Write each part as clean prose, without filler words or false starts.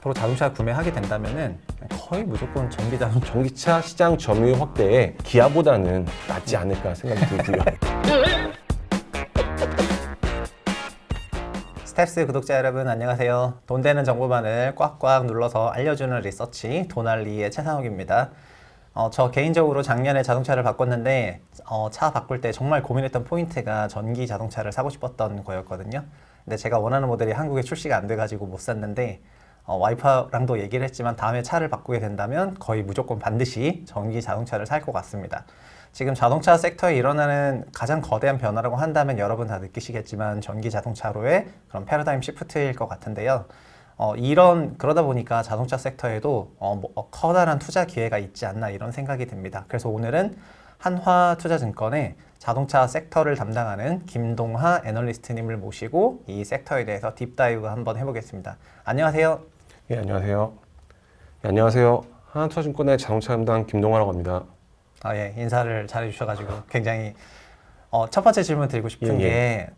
앞으로 자동차 구매하게 된다면은 거의 무조건 전기차 시장 점유율 확대에 기아보다는 낫지 않을까 생각이 들고요. 스텝스 구독자 여러분 안녕하세요. 돈 되는 정보만을 꽉꽉 눌러서 알려주는 리서치 돈알리의 최상욱입니다. 저 개인적으로 작년에 자동차를 바꿨는데 차 바꿀 때 정말 고민했던 포인트가 전기 자동차를 사고 싶었던 거였거든요. 근데 제가 원하는 모델이 한국에 출시가 안 돼가지고 못 샀는데 와이프랑도 얘기를 했지만 다음에 차를 바꾸게 된다면 거의 무조건 반드시 전기 자동차를 살 것 같습니다. 지금 자동차 섹터에 일어나는 가장 거대한 변화라고 한다면 여러분 다 느끼시겠지만 전기 자동차로의 그런 패러다임 시프트일 것 같은데요. 그러다 보니까 자동차 섹터에도 커다란 투자 기회가 있지 않나 이런 생각이 듭니다. 그래서 오늘은 한화투자증권의 자동차 섹터를 담당하는 김동하 애널리스트님을 모시고 이 섹터에 대해서 딥다이브 한번 해보겠습니다. 안녕하세요. 예, 안녕하세요. 예, 안녕하세요. 한화투자증권의 자동차 담당 김동하라고 합니다. 예, 인사를 잘해주셔가지고 굉장히 첫 번째 질문 드리고 싶은 게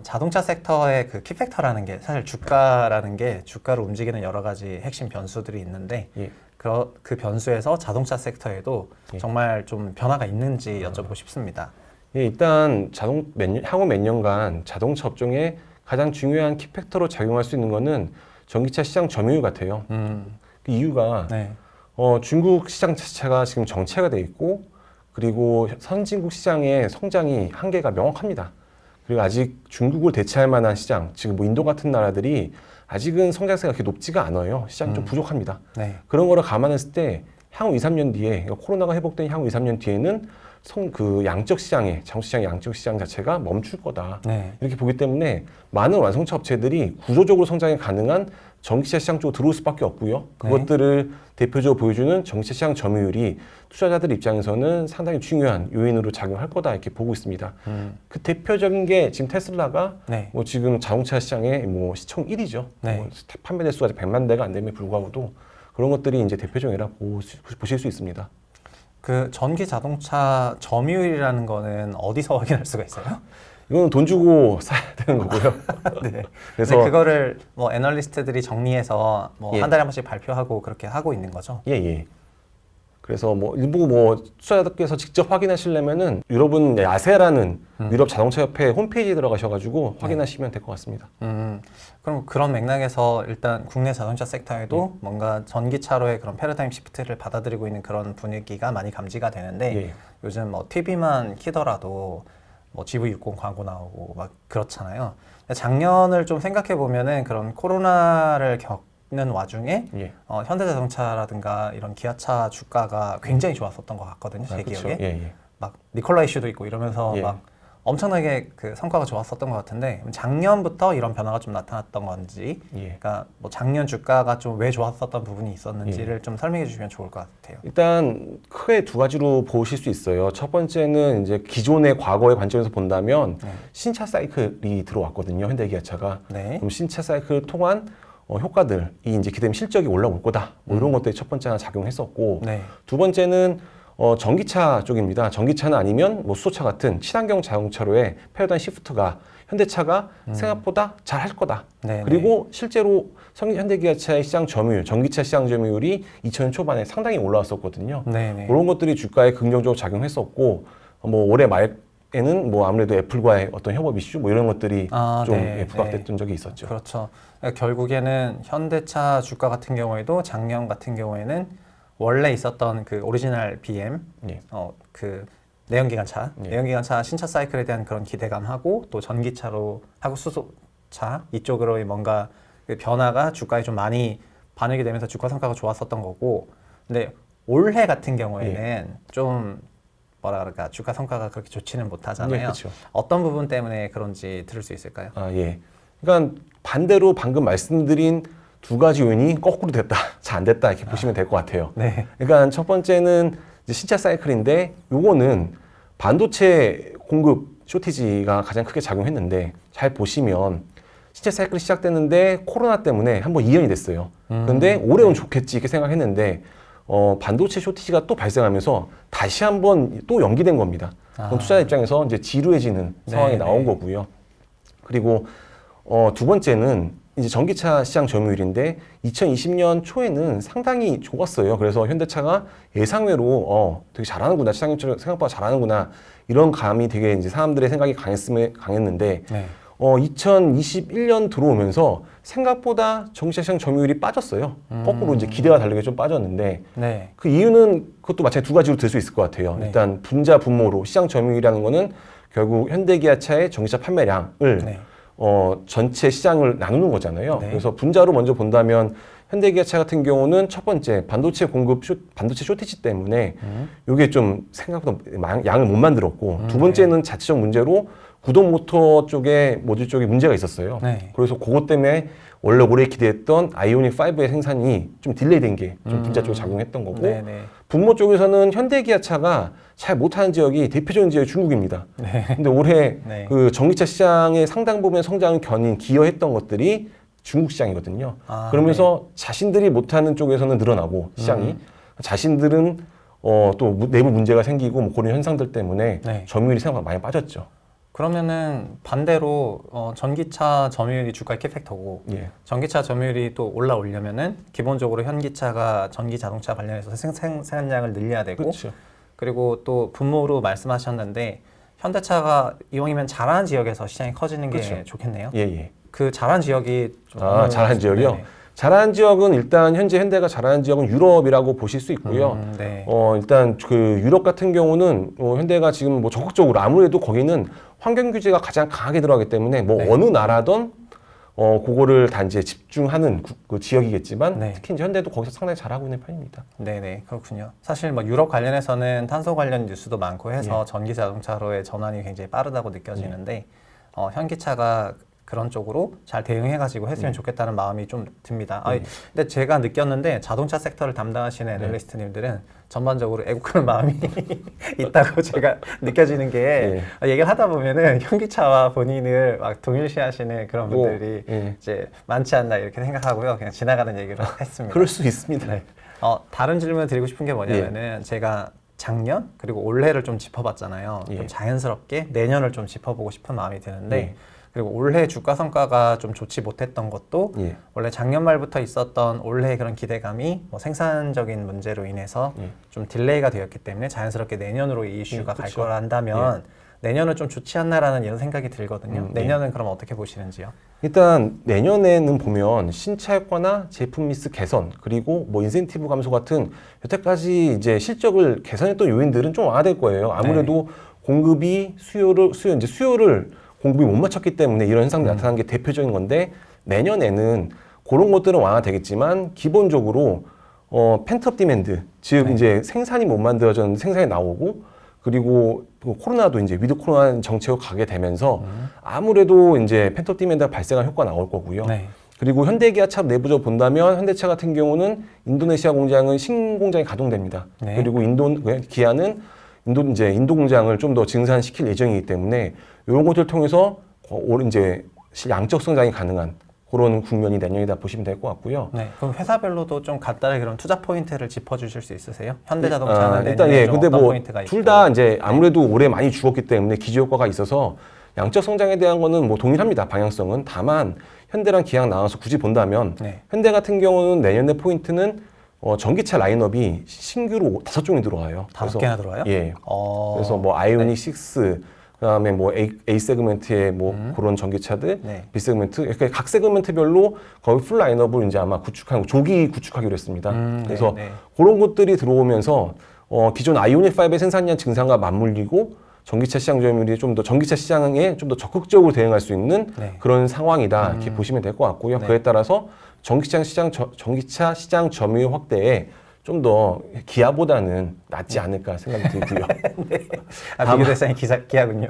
자동차 섹터의 그 키팩터라는 게 사실 주가라는 게 주가를 움직이는 여러 가지 핵심 변수들이 있는데 그 변수에서 자동차 섹터에도 정말 좀 변화가 있는지 여쭤보고 싶습니다. 예, 일단 향후 몇 년간 자동차 업종에 가장 중요한 키팩터로 작용할 수 있는 거는 전기차 시장 점유율 같아요. 그 이유가 중국 시장 자체가 지금 정체가 돼 있고 그리고 선진국 시장의 성장이 한계가 명확합니다. 그리고 아직 중국을 대체할 만한 시장, 지금 뭐 인도 같은 나라들이 아직은 성장세가 그렇게 높지가 않아요. 시장이 좀 부족합니다. 그런 거를 감안했을 때 향후 2, 3년 뒤에 코로나가 회복된 향후 2, 3년 뒤에는 양적 시장의 자동차 시장의 양적 시장 자체가 멈출 거다. 이렇게 보기 때문에 많은 완성차 업체들이 구조적으로 성장이 가능한 전기차 시장 쪽으로 들어올 수밖에 없고요. 그것들을 대표적으로 보여주는 전기차 시장 점유율이 투자자들 입장에서는 상당히 중요한 요인으로 작용할 거다 이렇게 보고 있습니다. 그 대표적인 게 지금 테슬라가 뭐 지금 자동차 시장의 뭐 시총 1위죠. 뭐 판매 대수가 100만 대가 안 됨에 불구하고도 그런 것들이 이제 대표적이라 보실 수 있습니다. 그 전기 자동차 점유율이라는 거는 어디서 확인할 수가 있어요? 이거는 돈 주고 사야 되는 거고요. 그래서 그거를 뭐 애널리스트들이 정리해서 뭐 한 달에 한 번씩 발표하고 그렇게 하고 있는 거죠. 그래서 뭐 일부 투자자들께서 직접 확인하시려면은 유럽은 야세라는 유럽 자동차 협회 홈페이지에 들어가셔가지고 확인하시면 될 것 같습니다. 그럼 그런 맥락에서 일단 국내 자동차 섹터에도 뭔가 전기차로의 그런 패러다임 시프트를 받아들이고 있는 그런 분위기가 많이 감지가 되는데 요즘 뭐 TV만 키더라도 뭐 GV60 광고 나오고 막 그렇잖아요. 작년을 좀 생각해 보면은 그런 코로나를 겪는 와중에 현대자동차라든가 이런 기아차 주가가 굉장히 좋았었던 것 같거든요. 제 기억에. 막 니콜라 이슈도 있고 이러면서 막 엄청나게 그 성과가 좋았었던 것 같은데 작년부터 이런 변화가 좀 나타났던 건지 그러니까 뭐 작년 주가가 좀 왜 좋았었던 부분이 있었는지를 좀 설명해 주시면 좋을 것 같아요. 일단 크게 두 가지로 보실 수 있어요. 첫 번째는 이제 기존의 과거의 관점에서 본다면 신차 사이클이 들어왔거든요. 현대기아차가. 그럼 신차 사이클을 통한 효과들이 이제 기대면 실적이 올라올 거다. 뭐 이런 것들이 첫 번째 하나 작용했었고 두 번째는 전기차 쪽입니다. 전기차는 아니면 뭐 수소차 같은 친환경 자동차로의 패러다임 시프트가 현대차가 생각보다 잘 할 거다. 그리고 실제로 현대기아차의 시장 점유율, 전기차 시장 점유율이 2000년 초반에 상당히 올라왔었거든요. 그런 것들이 주가에 긍정적으로 작용했었고 뭐 올해 말에는 뭐 아무래도 애플과의 어떤 협업 이슈 뭐 이런 것들이 좀 부각됐던 적이 있었죠. 그렇죠. 결국에는 현대차 주가 같은 경우에도 작년 같은 경우에는 원래 있었던 그 오리지널 BM, 그 내연기관차 신차 사이클에 대한 그런 기대감하고 또 전기차로 하고 수소차 이쪽으로의 뭔가 그 변화가 주가에 좀 많이 반영이 되면서 주가 성과가 좋았었던 거고, 근데 올해 같은 경우에는 좀 뭐라 그럴까 주가 성과가 그렇게 좋지는 못하잖아요. 어떤 부분 때문에 그런지 들을 수 있을까요? 그러니까 반대로 방금 말씀드린 두 가지 요인이 거꾸로 됐다, 잘 안 됐다 이렇게 보시면 될 것 같아요. 그러니까 첫 번째는 이제 신차 사이클인데 요거는 반도체 공급 쇼티지가 가장 크게 작용했는데 잘 보시면 신차 사이클이 시작됐는데 코로나 때문에 한번 이연이 됐어요. 그런데 올해 오면 좋겠지 이렇게 생각했는데 반도체 쇼티지가 또 발생하면서 다시 한번 또 연기된 겁니다. 그럼 투자자 입장에서 이제 지루해지는 상황이 나온 거고요. 그리고 두 번째는 이제 전기차 시장 점유율인데 2020년 초에는 상당히 좋았어요. 그래서 현대차가 예상외로 되게 잘하는구나, 시장 점유율 생각보다 잘하는구나 이런 감이 되게 이제 사람들의 생각이 강했는데 네. 2021년 들어오면서 생각보다 전기차 시장 점유율이 빠졌어요. 거꾸로 이제 기대와 다르게 좀 빠졌는데 네. 그 이유는 그것도 마찬가지 두 가지로 들 수 있을 것 같아요. 네. 일단 분자 분모로 시장 점유율이라는 거는 결국 현대기아차의 전기차 판매량을 네. 전체 시장을 나누는 거잖아요. 네. 그래서 분자로 먼저 본다면 현대기아차 같은 경우는 첫 번째 반도체 반도체 쇼티지 때문에 이게 좀 생각보다 양을 못 만들었고 두 번째는 자체적 문제로 구동 모터 쪽에 모듈 쪽에 문제가 있었어요. 네. 그래서 그것 때문에 원래 오래 기대했던 아이오닉 5의 생산이 좀 딜레이된 게 좀 분자 쪽에 작용했던 거고 네, 네. 분모 쪽에서는 현대기아차가 잘 못하는 지역이 대표적인 지역이 중국입니다. 네. 근데 올해 네. 그 전기차 시장의 상당 부분의 성장을 기여했던 것들이 중국 시장이거든요. 아, 그러면서 자신들이 못하는 쪽에서는 늘어나고 시장이 자신들은 또 내부 문제가 생기고 뭐 그런 현상들 때문에 네. 점유율이 생각보다 많이 빠졌죠. 그러면은 반대로 전기차 점유율이 주가의 키팩터고 예. 전기차 점유율이 또 올라오려면은 기본적으로 현기차가 전기 자동차 관련해서 생산량을 늘려야 되고 그렇죠. 그리고 또 분모로 말씀하셨는데 현대차가 이왕이면 잘하는 지역에서 시장이 커지는 게 그렇죠. 좋겠네요. 예, 예. 그 잘한 지역이 좀 잘한 지역이요? 네네. 잘하는 지역은 일단 현재 현대가 잘하는 지역은 유럽이라고 보실 수 있고요. 네. 일단 그 유럽 같은 경우는 현대가 지금 뭐 적극적으로 아무래도 거기는 환경 규제가 가장 강하게 들어가기 때문에 뭐 네. 어느 나라든 그거를 다 이제 집중하는 그 지역이겠지만 네. 특히 이제 현대도 거기서 상당히 잘하고 있는 편입니다. 네네 그렇군요. 사실 뭐 유럽 관련해서는 탄소 관련 뉴스도 많고 해서 예. 전기 자동차로의 전환이 굉장히 빠르다고 느껴지는데 현기차가 그런 쪽으로 잘 대응해가지고 했으면 좋겠다는 마음이 좀 듭니다. 근데 제가 느꼈는데 자동차 섹터를 담당하시는 애널리스트님들은 전반적으로 애국하는 마음이 있다고 제가 느껴지는 게 얘기를 하다 보면은 현기차와 본인을 막 동일시하시는 그런 분들이 이제 많지 않나 이렇게 생각하고요. 그냥 지나가는 얘기를 했습니다. 그럴 수 있습니다. 네. 다른 질문 드리고 싶은 게 뭐냐면은 제가 작년 그리고 올해를 좀 짚어봤잖아요. 좀 자연스럽게 내년을 좀 짚어보고 싶은 마음이 드는데 그리고 올해 주가 성과가 좀 좋지 못했던 것도 원래 작년 말부터 있었던 올해 그런 기대감이 뭐 생산적인 문제로 인해서 좀 딜레이가 되었기 때문에 자연스럽게 내년으로 이 이슈가 갈 거라 한다면 내년은 좀 좋지 않나라는 이런 생각이 들거든요. 내년은 그럼 어떻게 보시는지요? 일단 내년에는 보면 신차 효과나 제품 믹스 개선 그리고 뭐 인센티브 감소 같은 여태까지 이제 실적을 개선했던 요인들은 좀 완화될 거예요. 아무래도 공급이 수요를 공급이 못 맞췄기 때문에 이런 현상이 나타난 게 대표적인 건데 내년에는 그런 것들은 완화되겠지만 기본적으로 펜트업 디맨드 즉 이제 생산이 못 만들어졌는데 생산이 나오고 그리고 코로나도 이제 위드 코로나 정책으로 가게 되면서 아무래도 이제 펜트업 디맨드가 발생한 효과가 나올 거고요. 그리고 현대기아차 내부적으로 본다면 현대차 같은 경우는 인도네시아 공장은 신공장이 가동됩니다. 그리고 기아는 인도 공장을 좀 더 증산시킬 예정이기 때문에 이런 것들을 통해서 이제 양적 성장이 가능한 그런 국면이 내년이다 보시면 될 것 같고요. 네, 그럼 회사별로도 좀 간단하게 그런 투자 포인트를 짚어주실 수 있으세요? 현대자동차는 일단 내년에 좀 근데 어떤 뭐 포인트가 있고 둘 다 이제 아무래도 올해 많이 죽었기 때문에 기저 효과가 있어서 양적 성장에 대한 거는 뭐 동일합니다. 방향성은. 다만 현대랑 기아랑 나눠서 굳이 본다면 현대 같은 경우는 내년의 포인트는 전기차 라인업이 신규로 5종이 들어와요. 5개나 들어와요? 예. 그래서 뭐 아이오닉 6, 그다음에 뭐 A 세그멘트의 뭐 그런 전기차들, B 세그멘트, 그러니까 각 세그멘트별로 거의 풀 라인업을 이제 아마 조기 구축하기로 했습니다. 그래서 그런 것들이 들어오면서 기존 아이오닉 5의 생산량 증산과 맞물리고 전기차 시장 점유율이 좀 더 전기차 시장에 좀 더 적극적으로 대응할 수 있는 그런 상황이다 이렇게 보시면 될 것 같고요. 그에 따라서 전기차 시장 점유율 확대에 좀 더 기아보다는 낫지 않을까 생각이 들고요. 비교 대상이 기아군요.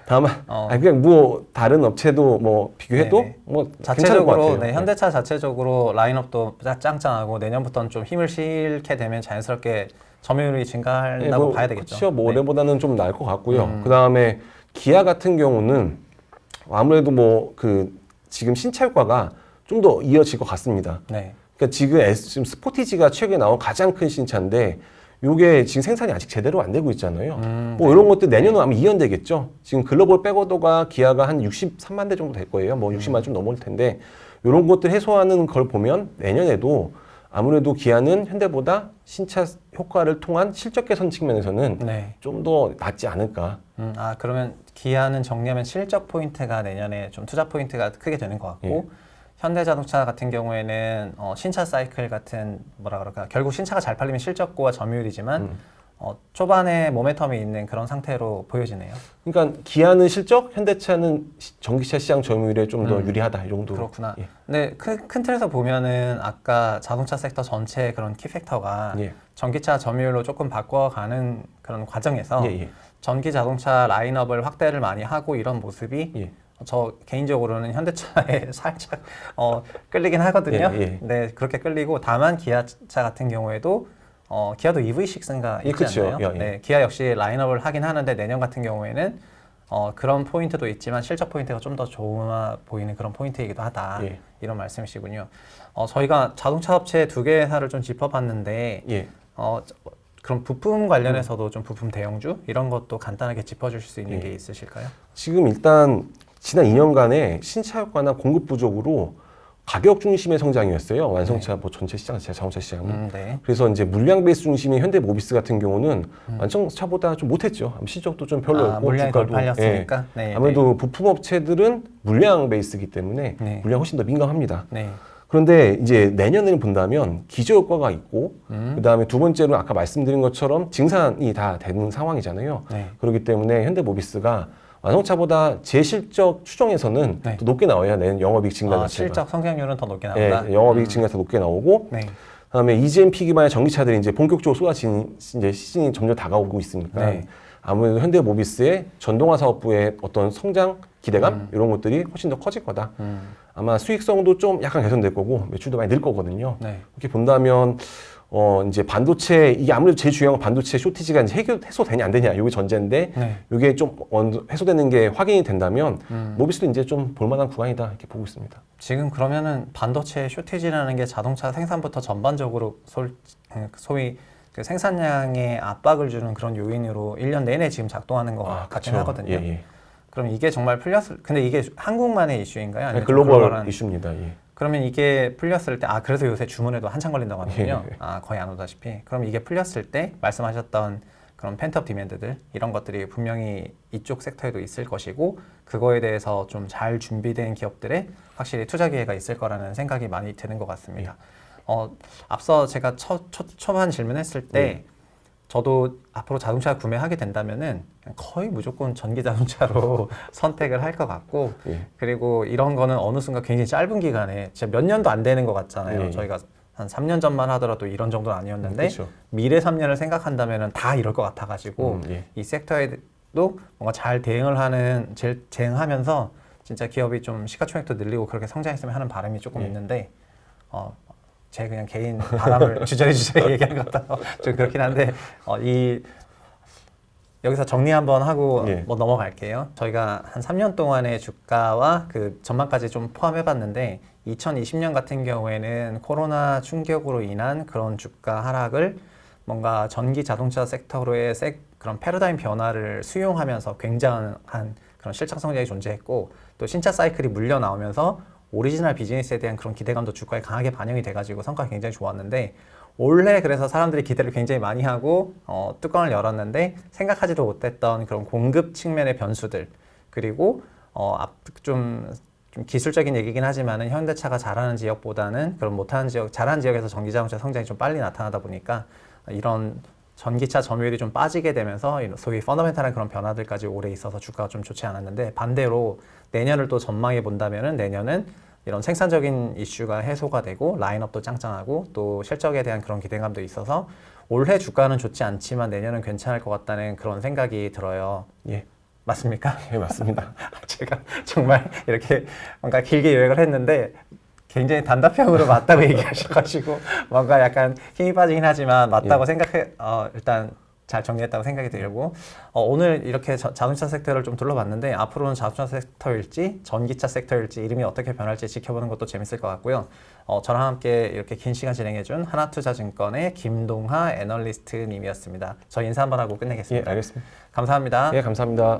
다만 그냥 뭐 다른 업체도 뭐 비교해도 뭐 괜찮을 것 같아요. 현대차 자체적으로 라인업도 짱짱하고 내년부터는 좀 힘을 실게 되면 자연스럽게 점유율이 증가한다고 봐야 되겠죠. 그렇죠. 뭐 올해보다는 좀 나을 것 같고요. 그 다음에 기아 같은 경우는 아무래도 뭐 지금 신차 효과가 좀 더 이어질 것 같습니다. 그러니까 지금 스포티지가 최근에 나온 가장 큰 신차인데 요게 지금 생산이 아직 제대로 안 되고 있잖아요. 뭐 이런 것들 내년은 아마 이연되겠죠. 지금 글로벌 백오더가 기아가 한 63만 대 정도 될 거예요. 뭐 60만 좀 넘을 텐데 이런 것들 해소하는 걸 보면 내년에도 아무래도 기아는 현대보다 신차 효과를 통한 실적 개선 측면에서는 네. 좀 더 낫지 않을까. 그러면 기아는 정리하면 실적 포인트가 내년에 좀 투자 포인트가 크게 되는 것 같고 예. 현대자동차 같은 경우에는 신차 사이클 같은 뭐라 그럴까 결국 신차가 잘 팔리면 실적과 점유율이지만 초반에 모멘텀이 있는 그런 상태로 보여지네요. 그러니까 기아는 실적, 현대차는 전기차 시장 점유율에 좀 더 유리하다 이 정도. 그렇구나. 예. 근데 큰 틀에서 보면은 아까 자동차 섹터 전체의 그런 키팩터가 예. 전기차 점유율로 조금 바꿔가는 그런 과정에서 예, 예. 전기 자동차 라인업을 확대를 많이 하고 이런 모습이 예. 저 개인적으로는 현대차에 살짝 끌리긴 하거든요. 예, 예. 네, 그렇게 끌리고 다만 기아차 같은 경우에도 기아도 EV6인가 예, 있지 그쵸. 않나요? 예, 예. 네, 기아 역시 라인업을 하긴 하는데 내년 같은 경우에는 그런 포인트도 있지만 실적 포인트가 좀 더 좋아 보이는 그런 포인트이기도 하다. 예. 이런 말씀이시군요. 저희가 자동차 업체 두 개 회사를 좀 짚어봤는데 예. 그럼 부품 관련해서도 좀 부품 대형주 이런 것도 간단하게 짚어주실 수 있는 예. 게 있으실까요? 지금 일단 지난 2년간의 신차 효과나 공급 부족으로 가격 중심의 성장이었어요. 완성차 뭐 전체 시장, 자동차 시장은. 네. 그래서 이제 물량 베이스 중심의 현대모비스 같은 경우는 완성차보다 좀 못했죠. 실적도 좀 별로였고 물량이 덜 주가도. 팔렸으니까. 예. 네, 아무래도 부품 업체들은 물량 베이스이기 때문에 네. 물량 훨씬 더 민감합니다. 네. 그런데 이제 내년에는 본다면 기저 효과가 있고 그다음에 두 번째로 아까 말씀드린 것처럼 증산이 다 되는 상황이잖아요. 네. 그렇기 때문에 현대모비스가 완성차보다 제 실적 추정에서는 네. 더 높게 나와야 내년 영업이익 증가 자체가. 실적 성장률은 더 높게 나온다. 예, 영업이익 증가가 더 높게 나오고 네. 그다음에 EGMP 기반의 전기차들이 이제 본격적으로 쏟아지는 이제 시즌이 점점 다가오고 있으니까 네. 아무래도 현대모비스의 전동화 사업부의 어떤 성장 기대감 이런 것들이 훨씬 더 커질 거다. 아마 수익성도 좀 약간 개선될 거고 매출도 많이 늘 거거든요. 네. 그렇게 본다면 이제 반도체 이게 아무래도 제일 중요한 건 반도체 쇼티지가 이제 해소되냐 안 되냐 이게 전제인데 네. 이게 좀 해소되는 게 확인이 된다면 모비스도 이제 좀 볼만한 구간이다 이렇게 보고 있습니다. 지금 그러면은 반도체 쇼티지라는 게 자동차 생산부터 전반적으로 소위 그 생산량에 압박을 주는 그런 요인으로 1년 내내 지금 작동하는 것 같긴 하거든요. 예, 예. 그럼 이게 정말 근데 이게 한국만의 이슈인가요? 아니면 글로벌 이슈입니다. 예. 그러면 이게 풀렸을 때, 그래서 요새 주문에도 한참 걸린다고 하거든요. 예. 거의 안 오다시피. 그럼 이게 풀렸을 때 말씀하셨던 그런 펜트업 디맨드들, 이런 것들이 분명히 이쪽 섹터에도 있을 것이고, 그거에 대해서 좀 잘 준비된 기업들에 확실히 투자 기회가 있을 거라는 생각이 많이 드는 것 같습니다. 앞서 제가 초반 질문했을 때, 저도 앞으로 자동차 구매하게 된다면은 거의 무조건 전기 자동차로 선택을 할 것 같고, 예. 그리고 이런 거는 어느 순간 굉장히 짧은 기간에 진짜 몇 년도 안 되는 것 같잖아요. 예. 저희가 한 3년 전만 하더라도 이런 정도는 아니었는데 그쵸. 미래 3년을 생각한다면은 다 이럴 것 같아가지고 예. 이 섹터에도 뭔가 잘 대응하면서 진짜 기업이 좀 시가총액도 늘리고 그렇게 성장했으면 하는 바람이 조금 있는데 제 그냥 개인 바람을 주저리 얘기한 것 같아서 좀 그렇긴 한데 여기서 정리 한번 하고 뭐 넘어갈게요. 저희가 한 3년 동안의 주가와 그 전망까지 좀 포함해봤는데 2020년 같은 경우에는 코로나 충격으로 인한 그런 주가 하락을 뭔가 전기 자동차 섹터로의 그런 패러다임 변화를 수용하면서 굉장한 그런 실적 성장이 존재했고 또 신차 사이클이 물려 나오면서 오리지널 비즈니스에 대한 그런 기대감도 주가에 강하게 반영이 돼가지고 성과가 굉장히 좋았는데 올해 그래서 사람들이 기대를 굉장히 많이 하고 뚜껑을 열었는데 생각하지도 못했던 그런 공급 측면의 변수들 그리고 좀 기술적인 얘기긴 하지만은 현대차가 잘하는 지역보다는 그런 못하는 지역, 잘하는 지역에서 전기자동차 성장이 좀 빨리 나타나다 보니까 이런 전기차 점유율이 좀 빠지게 되면서 소위 펀더멘탈한 그런 변화들까지 올해 있어서 주가가 좀 좋지 않았는데 반대로 내년을 또 전망해 본다면은 내년은 이런 생산적인 이슈가 해소가 되고 라인업도 짱짱하고 또 실적에 대한 그런 기대감도 있어서 올해 주가는 좋지 않지만 내년은 괜찮을 것 같다는 그런 생각이 들어요. 예. 맞습니까? 예, 맞습니다. 제가 정말 이렇게 뭔가 길게 요약을 했는데 굉장히 단답형으로 맞다고 얘기하셔가지고 뭔가 약간 힘이 빠지긴 하지만 맞다고 일단 잘 정리했다고 생각이 들고 오늘 이렇게 자동차 섹터를 좀 둘러봤는데 앞으로는 자동차 섹터일지 전기차 섹터일지 이름이 어떻게 변할지 지켜보는 것도 재밌을 것 같고요. 저랑 함께 이렇게 긴 시간 진행해준 하나투자증권의 김동하 애널리스트 님이었습니다. 저 인사 한번 하고 끝내겠습니다. 예, 알겠습니다. 감사합니다. 예, 감사합니다.